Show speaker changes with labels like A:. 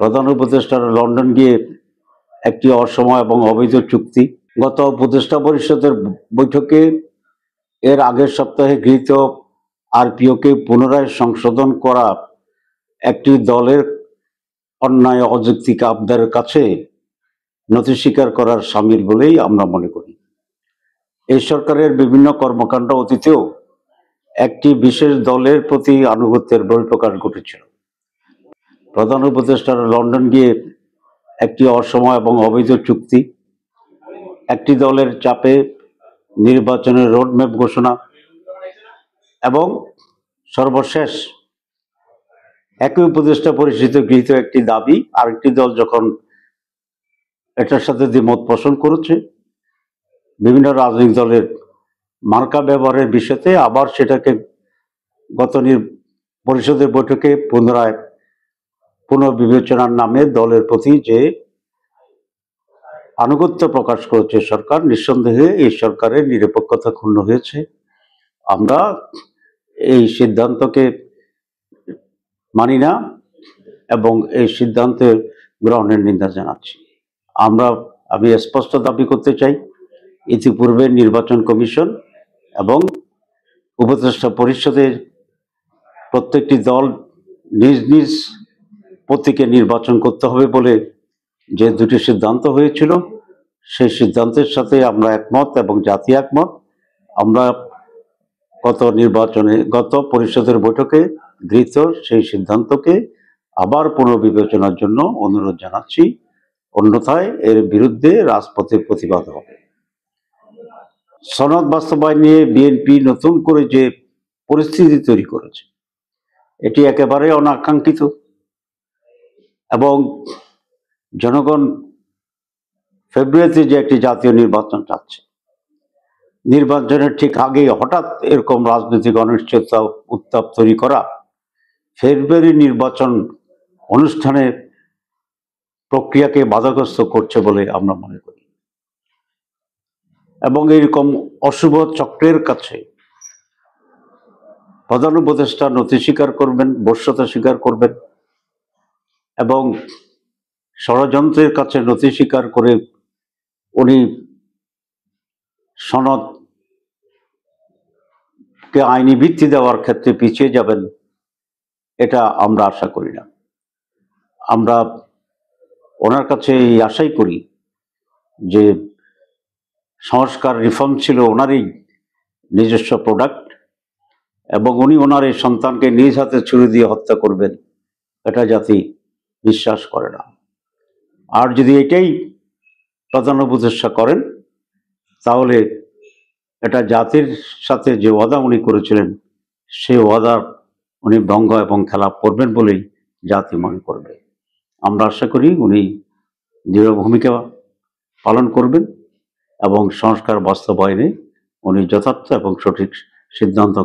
A: প্রধান উপদেষ্টার লন্ডন গিয়ে একটি অসময় এবং অবৈধ চুক্তি। গত উপদেষ্টা পরিষদের বৈঠকে এর আগের সপ্তাহে গৃহীত আরপিওকে পুনরায় সংশোধন করা একটি দলের অন্যায় অযৌক্তিক আবদারের কাছে নথি স্বীকার করার সামিল বলেই আমরা মনে করি। এই সরকারের বিভিন্ন কর্মকাণ্ড অতীতেও একটি বিশেষ দলের প্রতি আনুগত্যের বহিঃপ্রকাশ ঘটেছিল। প্রধান উপদেষ্টার লন্ডন গিয়ে একটি অসময় এবং অবৈধ চুক্তি, একটি দলের চাপে নির্বাচনের রোডম্যাপ ঘোষণা এবং সর্বশেষ একই উপদেষ্টা পরিষদে গৃহীত একটি দাবি, আরেকটি দল যখন এটার সাথে দ্বিমত পোষণ করেছে, বিভিন্ন রাজনৈতিক দলের মার্কা ব্যবহারের বিষয়তে আবার সেটাকে গত পরিষদের বৈঠকে পুনরায় পুনর্বিবেচনার নামে দলের প্রতি যে আনুগত্য প্রকাশ করেছে সরকার, নিঃসন্দেহে এই সরকারের নিরপেক্ষতা ক্ষুণ্ণ হয়েছে। আমরা এই সিদ্ধান্তকে মানি না এবং এই সিদ্ধান্তে গ্রহণের নিন্দা জানাচ্ছি। আমি স্পষ্ট দাবি করতে চাই, ইতিপূর্বে নির্বাচন কমিশন এবং উপদেষ্টা পরিষদের প্রত্যেকটি দল নিজ নিজ প্রতীকে নির্বাচন করতে হবে বলে যে দুটি সিদ্ধান্ত হয়েছিল, সেই সিদ্ধান্তের সাথে আমরা একমত এবং জাতি একমত। আমরা গত পরিষদের বৈঠকে গৃহীত সেই সিদ্ধান্তকে আবার পুনর্বিবেচনার জন্য অনুরোধ জানাচ্ছি, অন্যথায় এর বিরুদ্ধে রাজপথে প্রতিবাদ হবে। সনদ বাস্তবায়ন নিয়ে বিএনপি নতুন করে যে পরিস্থিতি তৈরি করেছে, এটি একেবারে অনাকাঙ্ক্ষিত এবং জনগণ ফেব্রুয়ারিতে যে একটি জাতীয় নির্বাচন চাচ্ছে, নির্বাচনের ঠিক আগেই হঠাৎ এরকম রাজনৈতিক অনিশ্চয়তা উত্তাপ তৈরি করা ফেব্রুয়ারি নির্বাচন অনুষ্ঠানের প্রক্রিয়াকে বাধাগ্রস্ত করছে বলে আমরা মনে করি এবং এরকম অশুভ চক্রের কাছে প্রধান উপদেষ্টা নথি স্বীকার করবেন, বশ্যতা স্বীকার করবেন এবং ষড়যন্ত্রের কাছে নথি স্বীকার করে উনি সনদকে আইনি ভিত্তি দেওয়ার ক্ষেত্রে পিছিয়ে যাবেন, এটা আমরা আশা করি না। আমরা ওনার কাছে এই আশাই করি যে সংস্কার রিফর্ম ছিল ওনারই নিজস্ব প্রোডাক্ট এবং উনি ওনার এই সন্তানকে নিজ হাতে ছুরি দিয়ে হত্যা করবেন, এটা জাতি বিশ্বাস করে না। আর যদি এটাই প্রধান উপদেষ্টা করেন, তাহলে এটা জাতির সাথে যে ওয়াদা উনি করেছিলেন, সেই ওয়াদার উনি ভঙ্গ এবং খেলাপ করবেন বলেই জাতি মনে করবে। আমরা আশা করি উনি দৃঢ় ভূমিকা পালন করবেন এবং সংস্কার বাস্তবায়নে উনি যথার্থ এবং সঠিক সিদ্ধান্ত